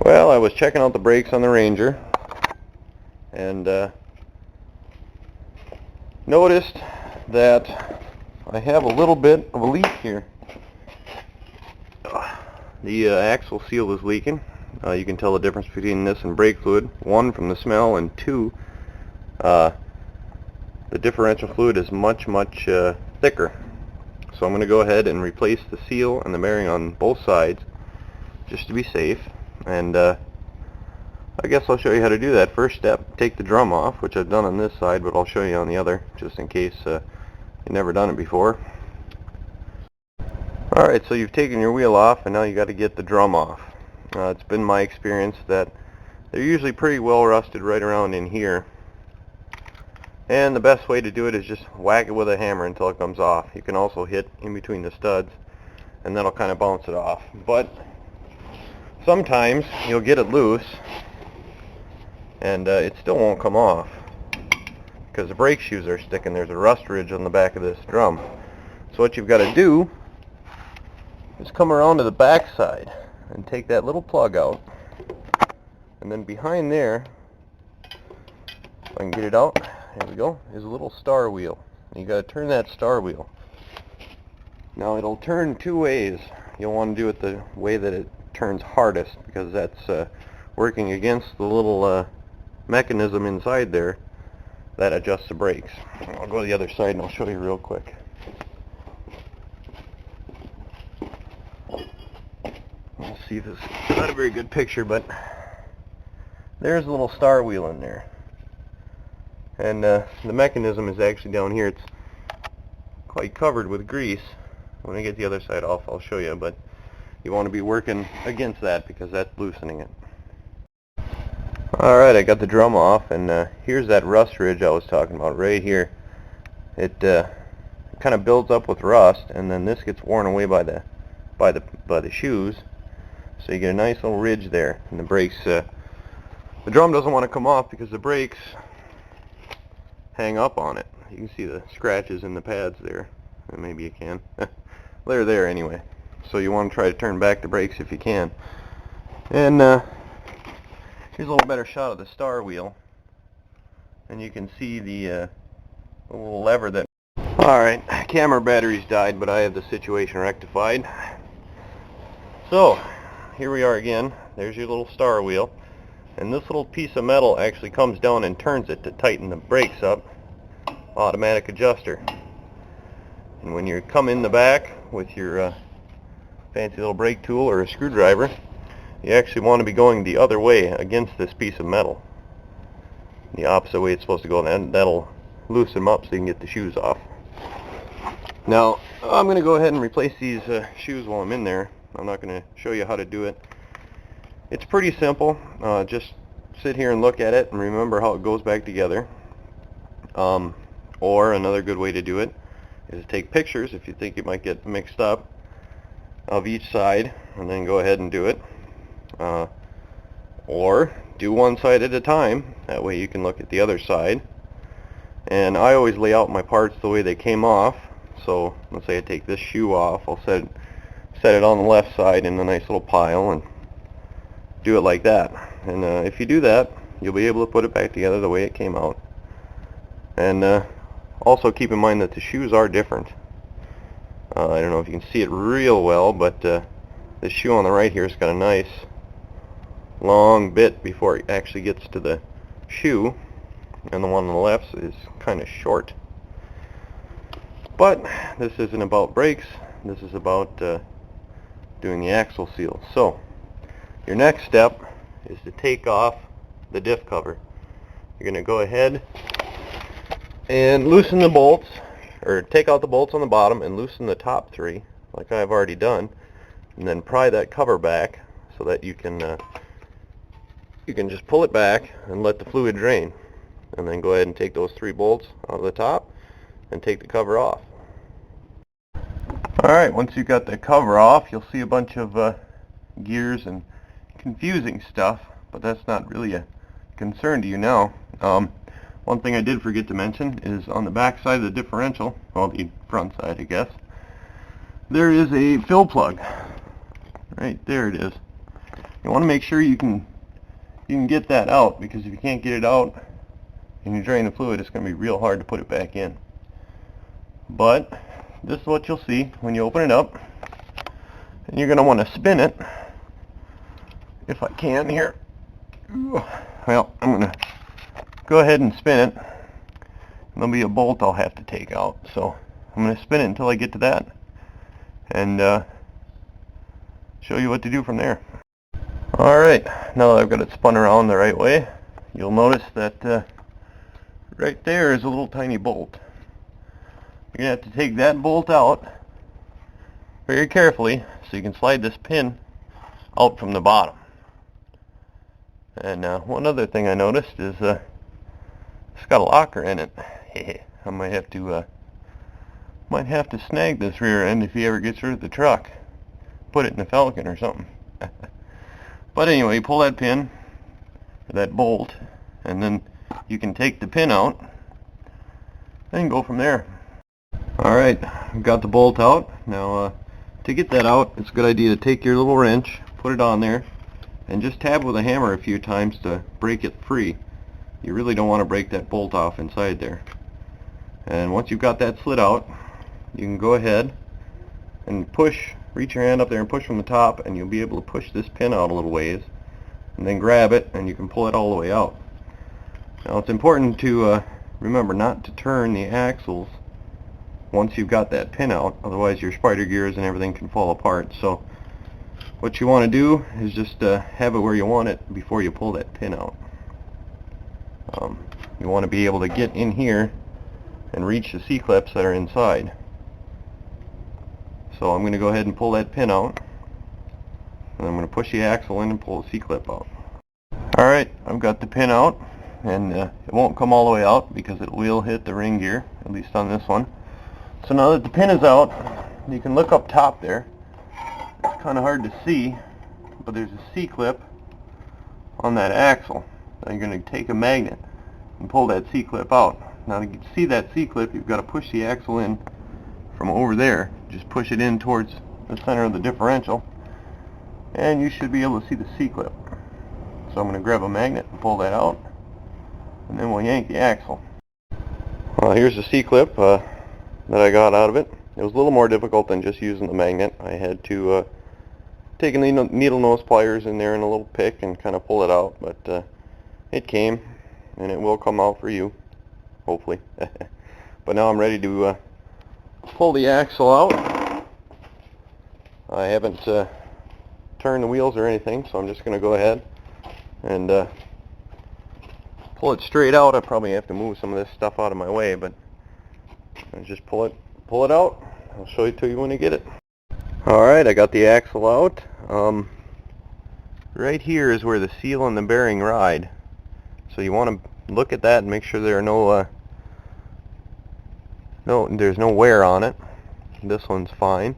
Well, I was checking out the brakes on the Ranger and noticed that I have a little bit of a leak here. The axle seal is leaking. You can tell the difference between this and brake fluid. One, from the smell, and two, the differential fluid is much thicker. So I'm going to go ahead and replace the seal and the bearing on both sides just to be safe. And I guess I'll show you how to do that. First step, take the drum off, which I've done on this side, but I'll show you on the other just in case you've never done it before. Alright, so you've taken your wheel off and now you got to get the drum off. It's been my experience that they're usually pretty well rusted right around in here. And the best way to do it is just whack it with a hammer until it comes off. You can also hit in between the studs and that'll kind of bounce it off. But sometimes you'll get it loose and it still won't come off because the brake shoes are sticking. There's a rust ridge on the back of this drum. So what you've got to do is come around to the back side and take that little plug out, and then behind there, if I can get it out, there we go, is a little star wheel. You got to turn that star wheel. Now it'll turn two ways. You'll want to do it the way that it turns hardest, because that's working against the little mechanism inside there that adjusts the brakes. I'll go to the other side and I'll show you real quick. Let's see if this is not a very good picture, but there's a little star wheel in there. And the mechanism is actually down here. It's quite covered with grease. When I get the other side off, I'll show you, but you want to be working against that because that's loosening it. Alright, I got the drum off, and here's that rust ridge I was talking about right here. It kind of builds up with rust, and then this gets worn away by the shoes. So you get a nice little ridge there, and the brakes, the drum doesn't want to come off because the brakes hang up on it. You can see the scratches in the pads there. Maybe you can. They're there anyway. So you want to try to turn back the brakes if you can. And here's a little better shot of the star wheel. And you can see the little lever that... Alright, camera batteries died, but I have the situation rectified. So, here we are again. There's your little star wheel. And this little piece of metal actually comes down and turns it to tighten the brakes up. Automatic adjuster. And when you come in the back with your fancy little brake tool or a screwdriver, you actually want to be going the other way against this piece of metal. The opposite way it's supposed to go, and that'll loosen them up so you can get the shoes off. Now, I'm going to go ahead and replace these shoes while I'm in there. I'm not going to show you how to do it. It's pretty simple. Just sit here and look at it and remember how it goes back together. Or another good way to do it is to take pictures if you think you might get mixed up of each side, and then go ahead and do it. Or do one side at a time. That way you can look at the other side. And I always lay out my parts the way they came off. So let's say I take this shoe off. I'll set it on the left side in a nice little pile and do it like that. And if you do that, you'll be able to put it back together the way it came out. And also keep in mind that the shoes are different. I don't know if you can see it real well, but the shoe on the right here has got a nice long bit before it actually gets to the shoe, and the one on the left is kind of short. But this isn't about brakes. This is about doing the axle seal. So your next step is to take off the diff cover. You're going to go ahead and loosen the bolts, or take out the bolts on the bottom and loosen the top three like I've already done, and then pry that cover back so that you can just pull it back and let the fluid drain, and then go ahead and take those three bolts out of the top and take the cover off. Alright, once you've got the cover off, you'll see a bunch of gears and confusing stuff, but that's not really a concern to you now. One thing I did forget to mention is on the back side of the differential, well, the front side I guess, there is a fill plug. Right there it is. you want to make sure you can get that out, because if you can't get it out and you drain the fluid, it's going to be real hard to put it back in. But this is what you'll see when you open it up, and you're going to want to spin it. If I can here. Well, I'm going to go ahead and spin it. There'll be a bolt I'll have to take out, so I'm going to spin it until I get to that, and show you what to do from there. Alright, now that I've got it spun around the right way, you'll notice that right there is a little tiny bolt. You're going to have to take that bolt out very carefully so you can slide this pin out from the bottom. And one other thing I noticed is it's got a locker in it. I might have to snag this rear end if he ever gets rid of the truck. Put it in the Falcon or something. But anyway, you pull that pin, or that bolt, and then you can take the pin out and go from there. Alright, I've got the bolt out. Now to get that out, it's a good idea to take your little wrench, put it on there, and just tap with a hammer a few times to break it free. You really don't want to break that bolt off inside there. And once you've got that slid out, you can go ahead and push, reach your hand up there and push from the top, and you'll be able to push this pin out a little ways, and then grab it, and you can pull it all the way out. Now it's important to remember not to turn the axles once you've got that pin out, otherwise your spider gears and everything can fall apart. So what you want to do is just have it where you want it before you pull that pin out. You want to be able to get in here and reach the C-clips that are inside. So I'm going to go ahead and pull that pin out, and I'm going to push the axle in and pull the C-clip out. Alright, I've got the pin out, and it won't come all the way out because it will hit the ring gear, at least on this one. So now that the pin is out, you can look up top there. It's kind of hard to see, but there's a C-clip on that axle. Now you're going to take a magnet and pull that C-clip out. Now to see that C-clip, you've got to push the axle in from over there. Just push it in towards the center of the differential, and you should be able to see the C-clip. So I'm going to grab a magnet and pull that out, and then we'll yank the axle. Well, here's the C-clip that I got out of it. It was a little more difficult than just using the magnet. I had to take a needle nose pliers in there and a little pick and kind of pull it out, but it came, and it will come out for you, hopefully. But now I'm ready to pull the axle out. I haven't turned the wheels or anything, so I'm just going to go ahead and pull it straight out. I probably have to move some of this stuff out of my way, but I'll just pull it out. I'll show it to you when I get it. Alright, I got the axle out. Right here is where the seal and the bearing ride. So you want to look at that and make sure there are there's no wear on it. This one's fine.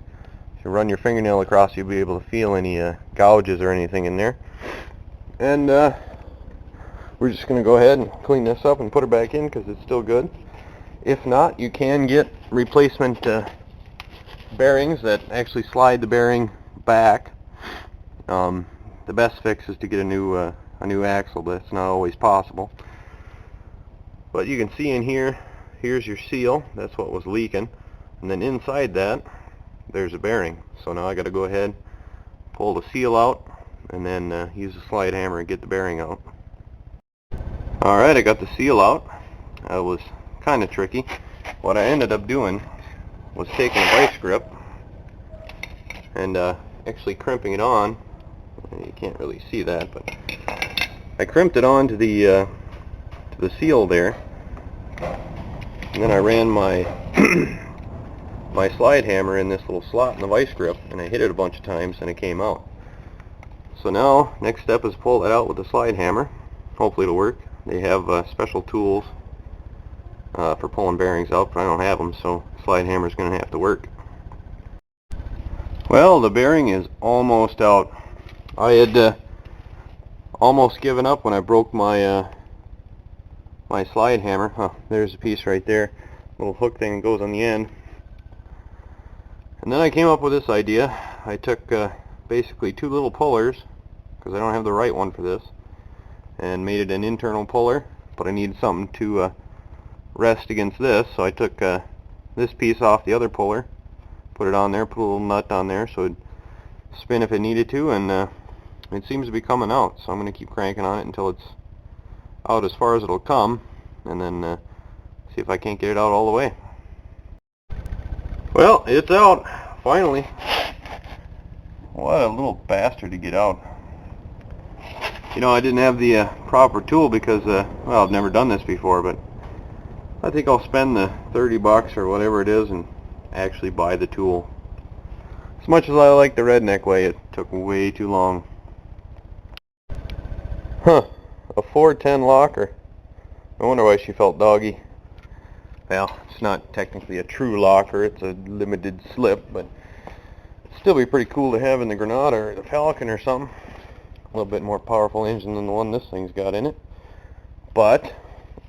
If you run your fingernail across, you'll be able to feel any gouges or anything in there. And we're just going to go ahead and clean this up and put it back in because it's still good. If not, you can get replacement bearings that actually slide the bearing back. The best fix is to get a new axle, but it's not always possible. But you can see in here, here's your seal. That's what was leaking. And then inside that, there's a bearing. So now I got to go ahead, pull the seal out, and then use a slide hammer and get the bearing out. Alright, I got the seal out. That was kind of tricky. What I ended up doing was taking a vice grip and actually crimping it on. You can't really see that, but I crimped it on to the seal there, and then I ran my my slide hammer in this little slot in the vice grip, and I hit it a bunch of times and it came out. So now next step is pull that out with the slide hammer. Hopefully it'll work. They have special tools for pulling bearings out, but I don't have them, so slide hammer is going to have to work. Well, the bearing is almost out. I had almost given up when I broke my my slide hammer. Oh, there's a piece right there, little hook thing that goes on the end. And then I came up with this idea. I took basically two little pullers because I don't have the right one for this, and made it an internal puller, but I needed something to rest against this, so I took this piece off the other puller, put it on there, put a little nut on there so it'd spin if it needed to, and it seems to be coming out, so I'm going to keep cranking on it until it's out as far as it'll come, and then see if I can't get it out all the way. Well, it's out, finally. What a little bastard to get out. You know, I didn't have the proper tool because, well, I've never done this before, but I think I'll spend the 30 bucks or whatever it is and actually buy the tool. As much as I like the redneck way, it took way too long. Huh, a 410 locker. I wonder why she felt doggy. Well, it's not technically a true locker, it's a limited slip, but it'd still be pretty cool to have in the Granada or the Falcon or something. A little bit more powerful engine than the one this thing's got in it. But,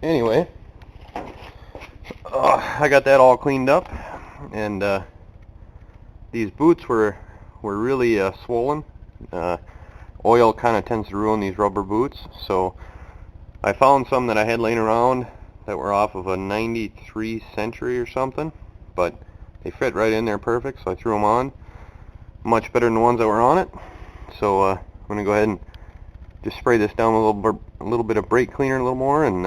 anyway, I got that all cleaned up, and these boots were really swollen. Oil kind of tends to ruin these rubber boots, so I found some that I had laying around that were off of a 93 Century or something, but they fit right in there perfect, so I threw them on. Much better than the ones that were on it. So I'm going to go ahead and just spray this down with a little bit of brake cleaner a little more, and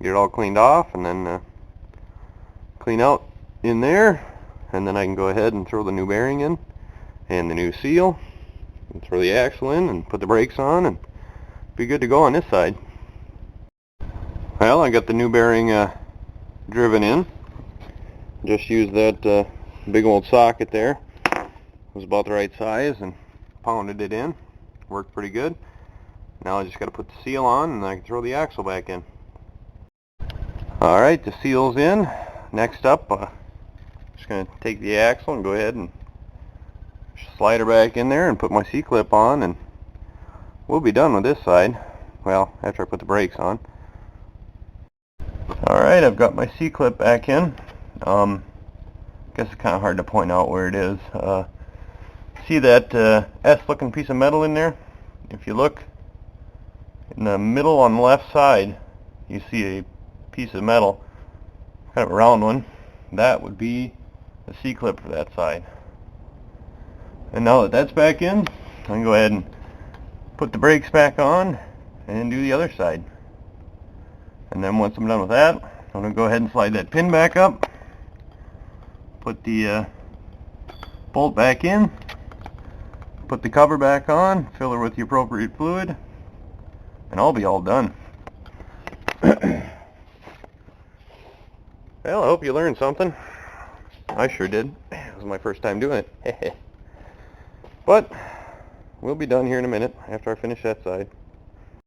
get it all cleaned off, and then clean out in there, and then I can go ahead and throw the new bearing in and the new seal, and throw the axle in and put the brakes on, and be good to go on this side. Well, I got the new bearing driven in. Just used that big old socket there. It was about the right size, and pounded it in. Worked pretty good. Now I just got to put the seal on, and I can throw the axle back in. Alright, the seal's in. Next up, just going to take the axle and go ahead and slide her back in there and put my C-clip on, and we'll be done with this side. Well, after I put the brakes on. Alright, I've got my C-clip back in. Guess it's kind of hard to point out where it is. See that S-looking piece of metal in there? If you look in the middle on the left side, you see a piece of metal, kind of a round one. That would be the C-clip for that side. And now that that's back in, I can go ahead and put the brakes back on and do the other side. And then once I'm done with that, I'm going to go ahead and slide that pin back up, put the bolt back in, put the cover back on, fill her with the appropriate fluid, and I'll be all done. Well, I hope you learned something. I sure did. It was my first time doing it. But we'll be done here in a minute after I finish that side.